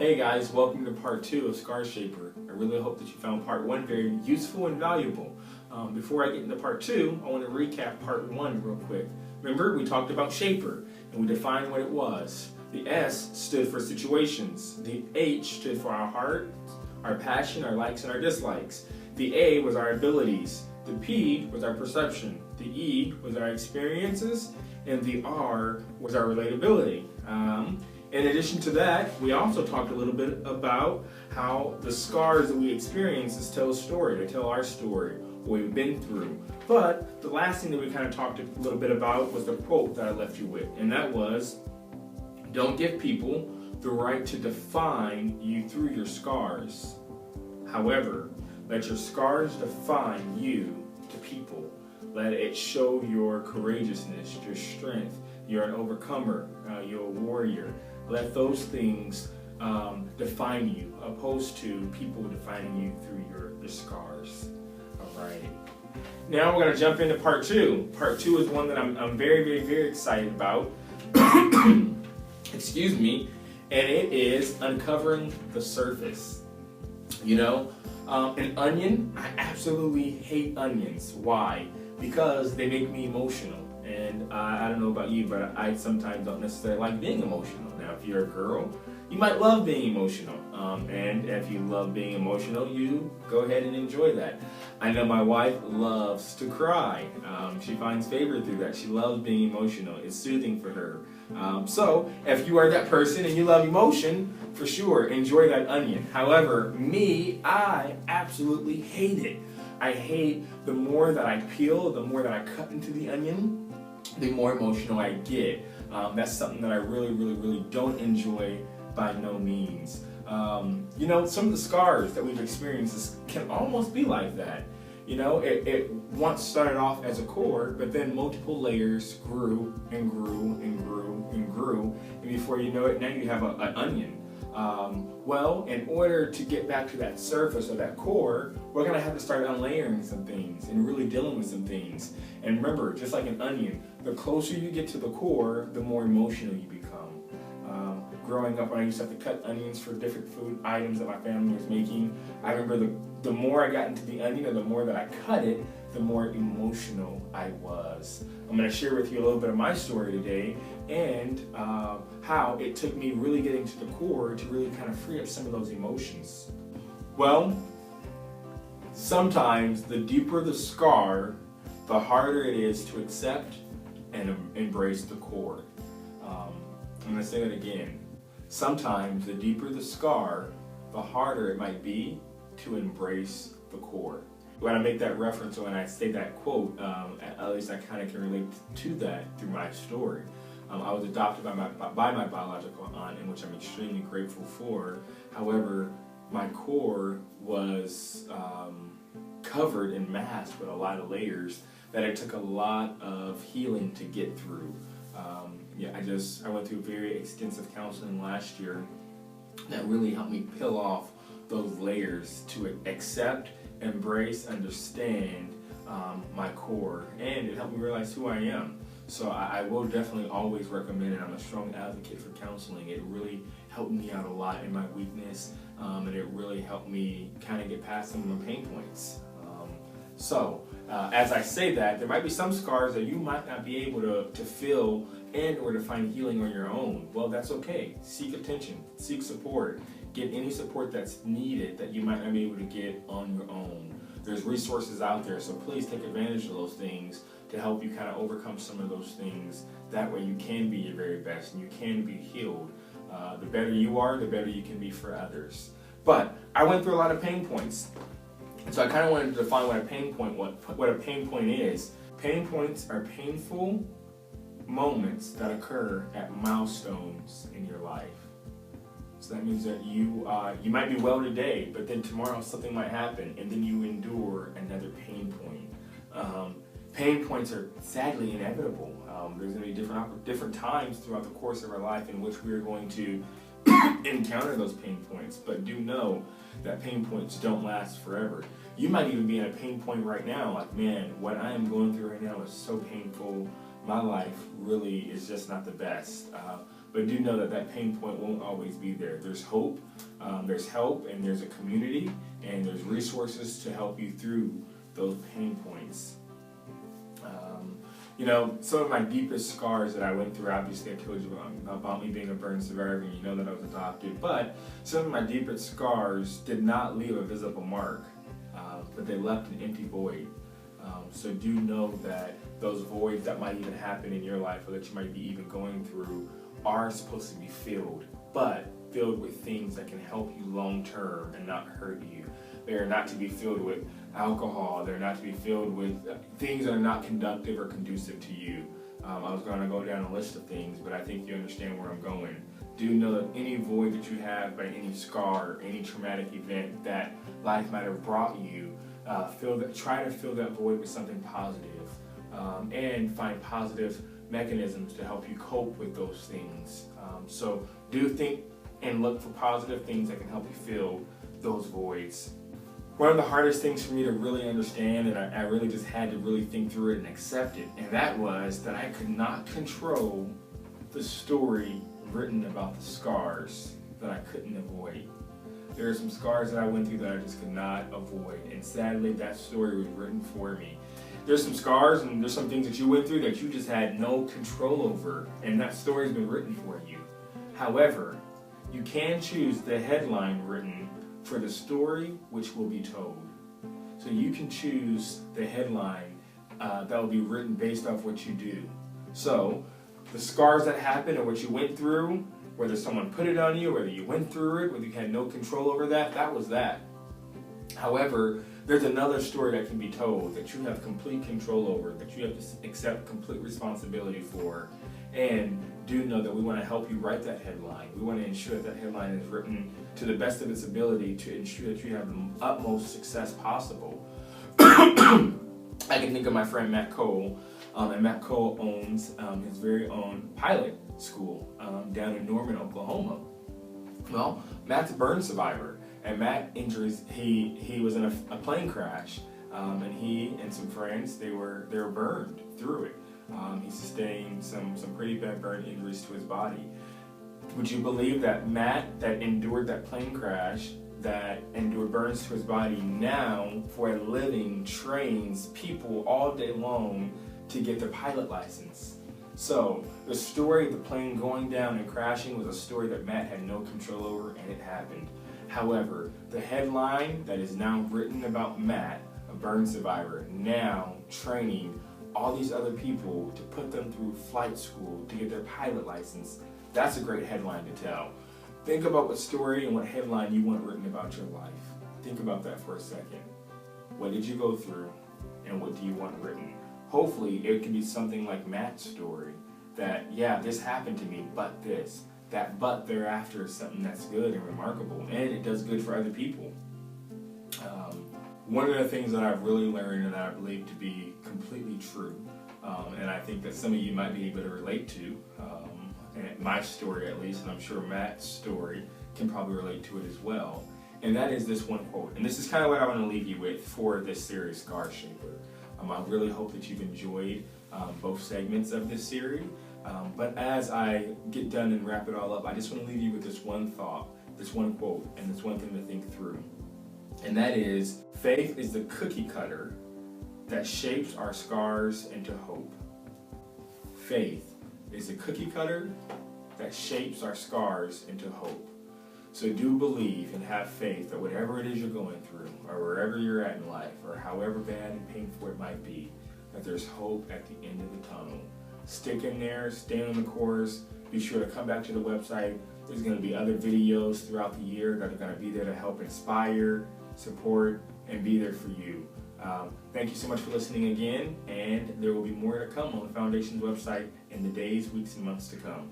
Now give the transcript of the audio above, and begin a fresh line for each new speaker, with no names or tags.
Hey guys, welcome to part 2 of Scar Shaper. I really hope that you found part 1 very useful and valuable. Before I get into part 2, I want to recap part 1 real quick. Remember, we talked about Shaper, and we defined what it was. The S stood for situations. The H stood for our heart, our passion, our likes, and our dislikes. The A was our abilities. The P was our perception. The E was our experiences. And the R was our relatability. In addition to that, we also talked a little bit about how the scars that we experience tell a story. They tell our story, what we've been through. But the last thing that we kind of talked a little bit about was the quote that I left you with. And that was, don't give people the right to define you through your scars. However, let your scars define you to people. Let it show your courageousness, your strength. You're an overcomer. You're a warrior. Let those things define you, opposed to people defining you through your scars. All right. Now we're going to jump into part 2. Part 2 is one that I'm very, very, very excited about. Excuse me. And it is uncovering the surface. You know, an onion, I absolutely hate onions. Why? Because they make me emotional. And I don't know about you, but I sometimes don't necessarily like being emotional. Now, if you're a girl, you might love being emotional. And if you love being emotional, you go ahead and enjoy that. I know my wife loves to cry. She finds favor through that. She loves being emotional. It's soothing for her. So if you are that person and you love emotion, for sure, enjoy that onion. However, me, I absolutely hate it. I hate the more that I peel, the more that I cut into the onion, the more emotional I get. That's something that I really, really, really don't enjoy by no means. You know, some of the scars that we've experienced can almost be like that. You know, it once started off as a core, but then multiple layers grew and grew and grew and grew, and before you know it, now you have an onion. Well, in order to get back to that surface or that core, we're going to have to start unlayering some things and really dealing with some things. And remember, just like an onion, the closer you get to the core, the more emotional you become. Growing up, when I used to have to cut onions for different food items that my family was making, I remember the more I got into the onion or the more that I cut it, the more emotional I was. I'm going to share with you a little bit of my story today and how it took me really getting to the core to really kind of free up some of those emotions. Well, sometimes the deeper the scar, the harder it is to accept and embrace the core. I'm going to say that again. Sometimes the deeper the scar, the harder it might be to embrace the core. When I make that reference or when I say that quote, at least I kind of can relate to that through my story. I was adopted by my biological aunt, in which I'm extremely grateful for. However, my core was covered and masked with a lot of layers that it took a lot of healing to get through. I went through very extensive counseling last year that really helped me peel off those layers to accept, embrace, understand my core, and it helped me realize who I am. So I will definitely always recommend it. I'm a strong advocate for counseling. It really helped me out a lot in my weakness, and it really helped me kind of get past some of my pain points. As I say that, there might be some scars that you might not be able to feel and or to find healing on your own. Well, that's okay. Seek attention, seek support, get any support that's needed that you might not be able to get on your own. There's resources out there, so please take advantage of those things to help you kind of overcome some of those things. That way you can be your very best and you can be healed. The better you are, the better you can be for others. But I went through a lot of pain points. And so I kind of wanted to define what a pain point is. Pain points are painful moments that occur at milestones in your life. So that means that you might be well today, but then tomorrow something might happen, and then you endure another pain point. Pain points are sadly inevitable. There's going to be different times throughout the course of our life in which we are going to encounter those pain points, but do know that pain points don't last forever. You might even be in a pain point right now, like, man, what I am going through right now is so painful. My life really is just not the best. but do know that that pain point won't always be there. There's hope, there's help, and there's a community, and there's resources to help you through those pain points. Some of my deepest scars that I went through, obviously I told you about me being a burn survivor, and you know that I was adopted, but some of my deepest scars did not leave a visible mark, but they left an empty void. So do know that those voids that might even happen in your life, or that you might be even going through, are supposed to be filled, but filled with things that can help you long term and not hurt you. They are not to be filled with alcohol. They're not to be filled with things that are not conductive or conducive to you. I was going to go down a list of things, but I think you understand where I'm going. Do know that any void that you have by any scar, any traumatic event that life might have brought you, try to fill that void with something positive, and find positive mechanisms to help you cope with those things. So do think and look for positive things that can help you fill those voids. One of the hardest things for me to really understand, and I really just had to really think through it and accept it, and that was that I could not control the story written about the scars that I couldn't avoid. There are some scars that I went through that I just could not avoid, and sadly that story was written for me. There's some scars and there's some things that you went through that you just had no control over, and that story's been written for you. However, you can choose the headline written for the story which will be told. So you can choose the headline that will be written based off what you do. So the scars that happened or what you went through, whether someone put it on you, whether you went through it, whether you had no control over that, that was that. However, there's another story that can be told that you have complete control over, that you have to accept complete responsibility for. And do know that we want to help you write that headline. We want to ensure that headline is written to the best of its ability to ensure that you have the utmost success possible. I can think of my friend Matt Cole, and Matt Cole owns his very own pilot school down in Norman, Oklahoma. Well, Matt's a burn survivor, and Matt injuries, he was in a plane crash, and he and some friends, they were burned through it. He sustained some pretty bad burn injuries to his body. Would you believe that Matt, that endured that plane crash, that endured burns to his body, now for a living trains people all day long to get their pilot license? So the story of the plane going down and crashing was a story that Matt had no control over, and it happened. However, the headline that is now written about Matt, a burn survivor, now training all these other people to put them through flight school to get their pilot license, that's a great headline to tell. Think about what story and what headline you want written about your life. Think about that for a second. What did you go through, and what do you want written? Hopefully it can be something like Matt's story, that yeah, this happened to me, but this. That but thereafter is something that's good and remarkable, and it does good for other people. One of the things that I've really learned and that I believe to be completely true, and I think that some of you might be able to relate to, and my story at least, and I'm sure Matt's story can probably relate to it as well, and that is this one quote. And this is kind of what I want to leave you with for this series, Scar Shaper. I really hope that you've enjoyed both segments of this series, but as I get done and wrap it all up, I just want to leave you with this one thought, this one quote, and this one thing to think through. And that is, faith is the cookie cutter that shapes our scars into hope. Faith is the cookie cutter that shapes our scars into hope. So do believe and have faith that whatever it is you're going through, or wherever you're at in life, or however bad and painful it might be, that there's hope at the end of the tunnel. Stick in there, stay on the course, be sure to come back to the website. There's going to be other videos throughout the year that are going to be there to help inspire, support, and be there for you. Thank you so much for listening again, and there will be more to come on the Foundation's website in the days, weeks, and months to come.